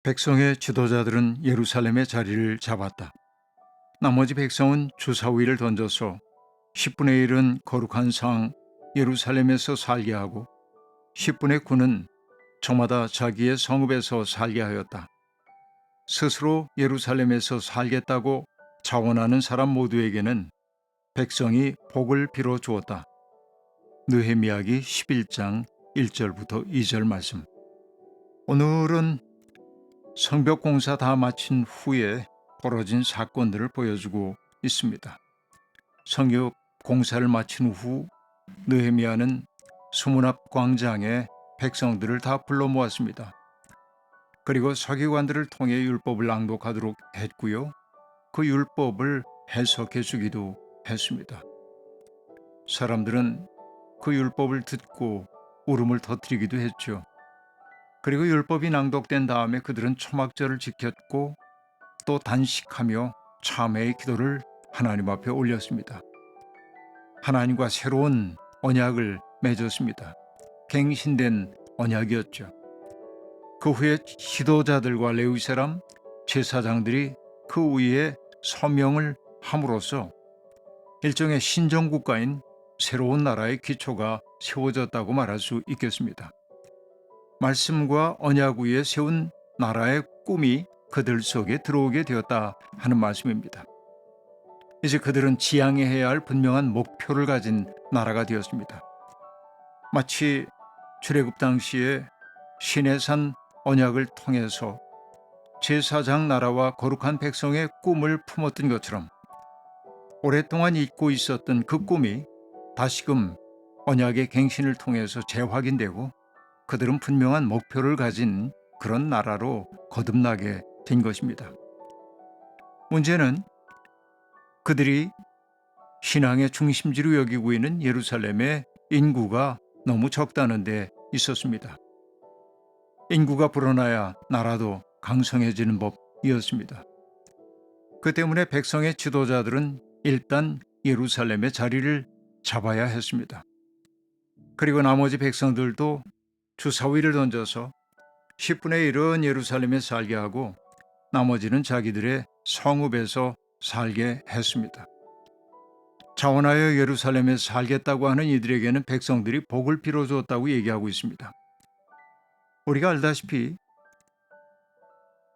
백성의 지도자들은 예루살렘의 자리를 잡았다. 나머지 백성은 주사위를 던져서 10분의 1은 거룩한 상 예루살렘에서 살게 하고 10분의 9는 저마다 자기의 성읍에서 살게 하였다. 스스로 예루살렘에서 살겠다고 자원하는 사람 모두에게는 백성이 복을 빌어 주었다. 느헤미야기 11장 1절부터 2절 말씀. 오늘은 성벽 공사 다 마친 후에 벌어진 사건들을 보여주고 있습니다. 성벽 공사를 마친 후 느헤미야는 수문 앞 광장에 백성들을 다 불러 모았습니다. 그리고 서기관들을 통해 율법을 낭독하도록 했고요. 그 율법을 해석해 주기도 했습니다. 사람들은 그 율법을 듣고 울음을 터뜨리기도 했죠. 그리고 율법이 낭독된 다음에 그들은 초막절을 지켰고 또 단식하며 참회의 기도를 하나님 앞에 올렸습니다. 하나님과 새로운 언약을 맺었습니다. 갱신된 언약이었죠. 그 후에 지도자들과 레위 사람, 제사장들이 그 위에 서명을 함으로써 일종의 신정국가인 새로운 나라의 기초가 세워졌다고 말할 수 있겠습니다. 말씀과 언약 위에 세운 나라의 꿈이 그들 속에 들어오게 되었다 하는 말씀입니다. 이제 그들은 지향해야 할 분명한 목표를 가진 나라가 되었습니다. 마치 출애굽 당시에 시내산 언약을 통해서 제사장 나라와 거룩한 백성의 꿈을 품었던 것처럼 오랫동안 잊고 있었던 그 꿈이 다시금 언약의 갱신을 통해서 재확인되고 그들은 분명한 목표를 가진 그런 나라로 거듭나게 된 것입니다. 문제는 그들이 신앙의 중심지로 여기고 있는 예루살렘의 인구가 너무 적다는 데 있었습니다. 인구가 불어나야 나라도 강성해지는 법이었습니다. 그 때문에 백성의 지도자들은 일단 예루살렘의 자리를 잡아야 했습니다. 그리고 나머지 백성들도 주사위를 던져서 10분의 1은 예루살렘에 살게 하고 나머지는 자기들의 성읍에서 살게 했습니다. 자원하여 예루살렘에 살겠다고 하는 이들에게는 백성들이 복을 빌어주었다고 얘기하고 있습니다. 우리가 알다시피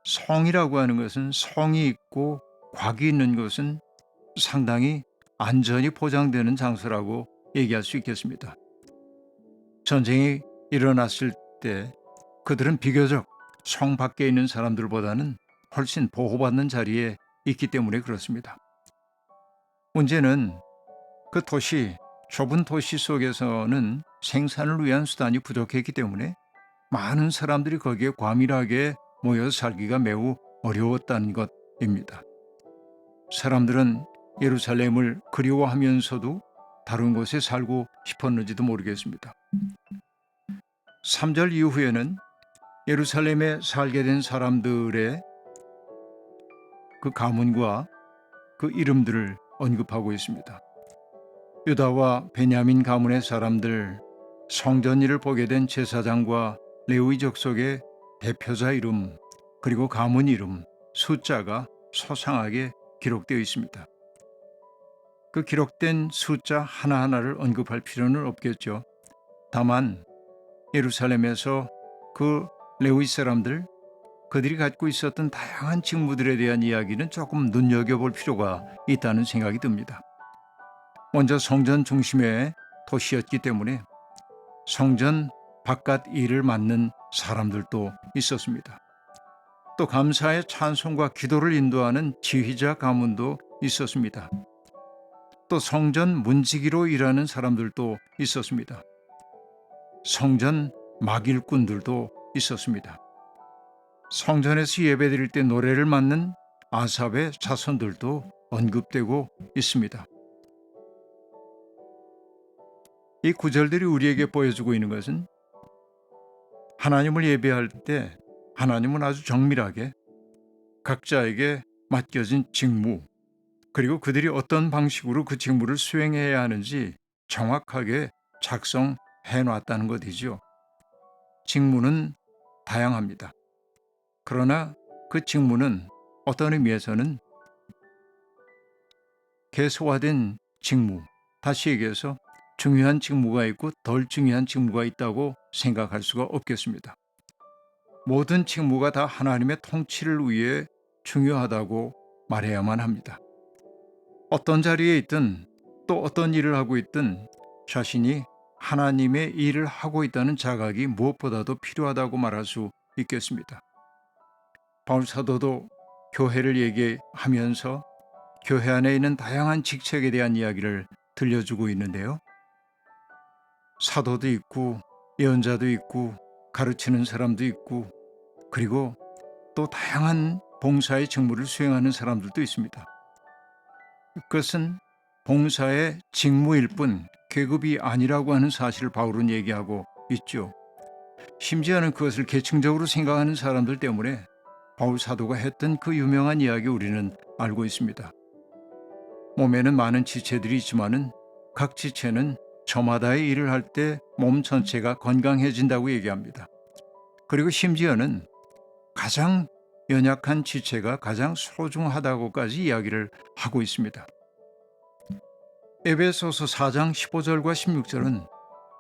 성이라고 하는 것은 성이 있고 곽이 있는 것은 상당히 안전이 보장되는 장소라고 얘기할 수 있겠습니다. 전쟁이 일어났을 때 그들은 비교적 성 밖에 있는 사람들보다는 훨씬 보호받는 자리에 있기 때문에 그렇습니다. 문제는 그 도시, 좁은 도시 속에서는 생산을 위한 수단이 부족했기 때문에 많은 사람들이 거기에 과밀하게 모여 살기가 매우 어려웠다는 것입니다. 사람들은 예루살렘을 그리워하면서도 다른 곳에 살고 싶었는지도 모르겠습니다. 3절 이후에는 예루살렘에 살게 된 사람들의 그 가문과 그 이름들을 언급하고 있습니다. 유다와 베냐민 가문의 사람들, 성전 일을 보게 된 제사장과 레위 족속의 대표자 이름, 그리고 가문 이름, 숫자가 소상하게 기록되어 있습니다. 그 기록된 숫자 하나하나를 언급할 필요는 없겠죠. 다만 예루살렘에서 그 레위 사람들, 그들이 갖고 있었던 다양한 직무들에 대한 이야기는 조금 눈여겨볼 필요가 있다는 생각이 듭니다. 먼저 성전 중심의 도시였기 때문에 성전 바깥 일을 맡는 사람들도 있었습니다. 또 감사의 찬송과 기도를 인도하는 지휘자 가문도 있었습니다. 또 성전 문지기로 일하는 사람들도 있었습니다. 성전 막일꾼들도 있었습니다. 성전에서 예배드릴 때 노래를 맡는 아삽의 자손들도 언급되고 있습니다. 이 구절들이 우리에게 보여주고 있는 것은 하나님을 예배할 때 하나님은 아주 정밀하게 각자에게 맡겨진 직무, 그리고 그들이 어떤 방식으로 그 직무를 수행해야 하는지 정확하게 작성해 놨다는 것이죠. 직무는 다양합니다. 그러나 그 직무는 어떤 의미에서는 개소화된 직무, 다시 얘기해서 중요한 직무가 있고 덜 중요한 직무가 있다고 생각할 수가 없겠습니다. 모든 직무가 다 하나님의 통치를 위해 중요하다고 말해야만 합니다. 어떤 자리에 있든 또 어떤 일을 하고 있든 자신이 하나님의 일을 하고 있다는 자각이 무엇보다도 필요하다고 말할 수 있겠습니다. 바울 사도도 교회를 얘기하면서 교회 안에 있는 다양한 직책에 대한 이야기를 들려주고 있는데요. 사도도 있고 예언자도 있고 가르치는 사람도 있고 그리고 또 다양한 봉사의 직무를 수행하는 사람들도 있습니다. 그것은 봉사의 직무일 뿐 계급이 아니라고 하는 사실을 바울은 얘기하고 있죠. 심지어는 그것을 계층적으로 생각하는 사람들 때문에 바울 사도가 했던 그 유명한 이야기 우리는 알고 있습니다. 몸에는 많은 지체들이 있지만은 각 지체는 저마다의 일을 할 때 몸 전체가 건강해진다고 얘기합니다. 그리고 심지어는 가장 연약한 지체가 가장 소중하다고까지 이야기를 하고 있습니다. 에베소서 4장 15절과 16절은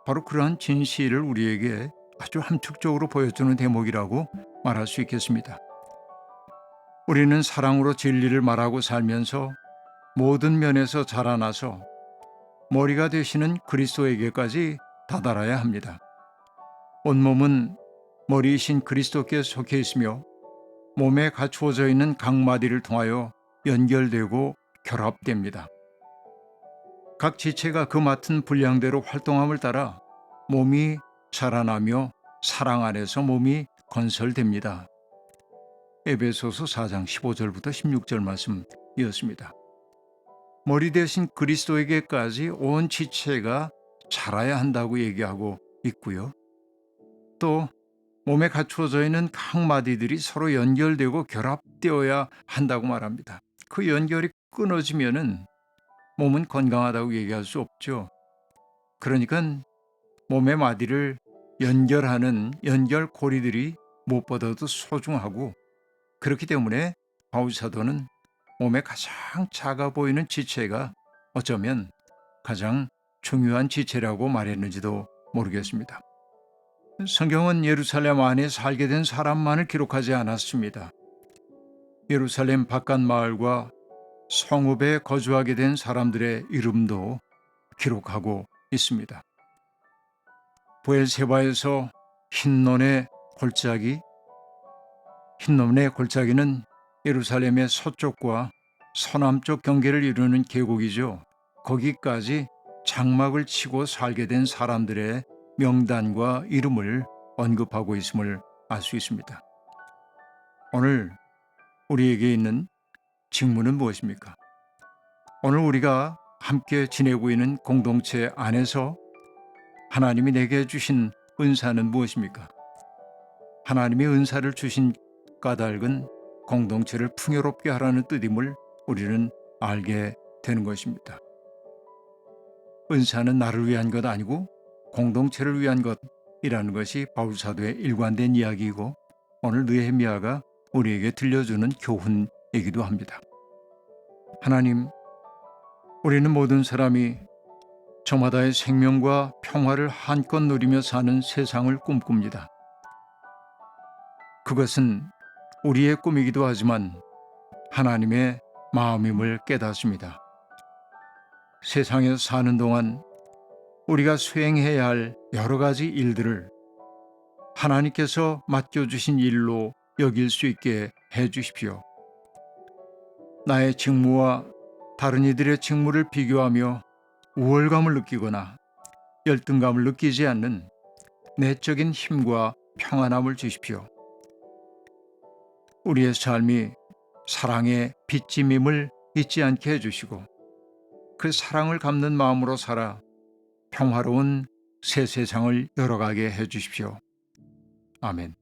바로 그러한 진실을 우리에게 아주 함축적으로 보여주는 대목이라고 말할 수 있겠습니다. 우리는 사랑으로 진리를 말하고 살면서 모든 면에서 자라나서 머리가 되시는 그리스도에게까지 다다라야 합니다. 온몸은 머리이신 그리스도께 속해 있으며 몸에 갖추어져 있는 각 마디를 통하여 연결되고 결합됩니다. 각 지체가 그 맡은 분량대로 활동함을 따라 몸이 자라나며 사랑 안에서 몸이 건설됩니다. 에베소서 4장 15절부터 16절 말씀이었습니다. 머리 대신 그리스도에게까지 온 지체가 자라야 한다고 얘기하고 있고요. 또 몸에 갖추어져 있는 각 마디들이 서로 연결되고 결합되어야 한다고 말합니다. 그 연결이 끊어지면은 몸은 건강하다고 얘기할 수 없죠. 그러니까 몸의 마디를 연결하는 연결고리들이 무엇보다도 소중하고 그렇기 때문에 바울 사도는 몸에 가장 작아 보이는 지체가 어쩌면 가장 중요한 지체라고 말했는지도 모르겠습니다. 성경은 예루살렘 안에 살게 된 사람만을 기록하지 않았습니다. 예루살렘 바깥 마을과 성읍에 거주하게 된 사람들의 이름도 기록하고 있습니다. 브엘세바에서 흰논의 골짜기는 예루살렘의 서쪽과 서남쪽 경계를 이루는 계곡이죠. 거기까지 장막을 치고 살게 된 사람들의 명단과 이름을 언급하고 있음을 알 수 있습니다. 오늘 우리에게 있는 직무는 무엇입니까? 오늘 우리가 함께 지내고 있는 공동체 안에서 하나님이 내게 주신 은사는 무엇입니까? 하나님이 은사를 주신 까닭은 공동체를 풍요롭게 하라는 뜻임을 우리는 알게 되는 것입니다. 은사는 나를 위한 것 아니고 공동체를 위한 것이라는 것이 바울 사도의 일관된 이야기이고 오늘 느헤미야가 우리에게 들려주는 교훈이기도 합니다. 하나님, 우리는 모든 사람이 저마다의 생명과 평화를 한껏 누리며 사는 세상을 꿈꿉니다. 그것은 우리의 꿈이기도 하지만 하나님의 마음임을 깨닫습니다. 세상에서 사는 동안 우리가 수행해야 할 여러 가지 일들을 하나님께서 맡겨주신 일로 여길 수 있게 해 주십시오. 나의 직무와 다른 이들의 직무를 비교하며 우월감을 느끼거나 열등감을 느끼지 않는 내적인 힘과 평안함을 주십시오. 우리의 삶이 사랑의 빚짐임을 잊지 않게 해주시고 그 사랑을 갚는 마음으로 살아 평화로운 새 세상을 열어가게 해주십시오. 아멘.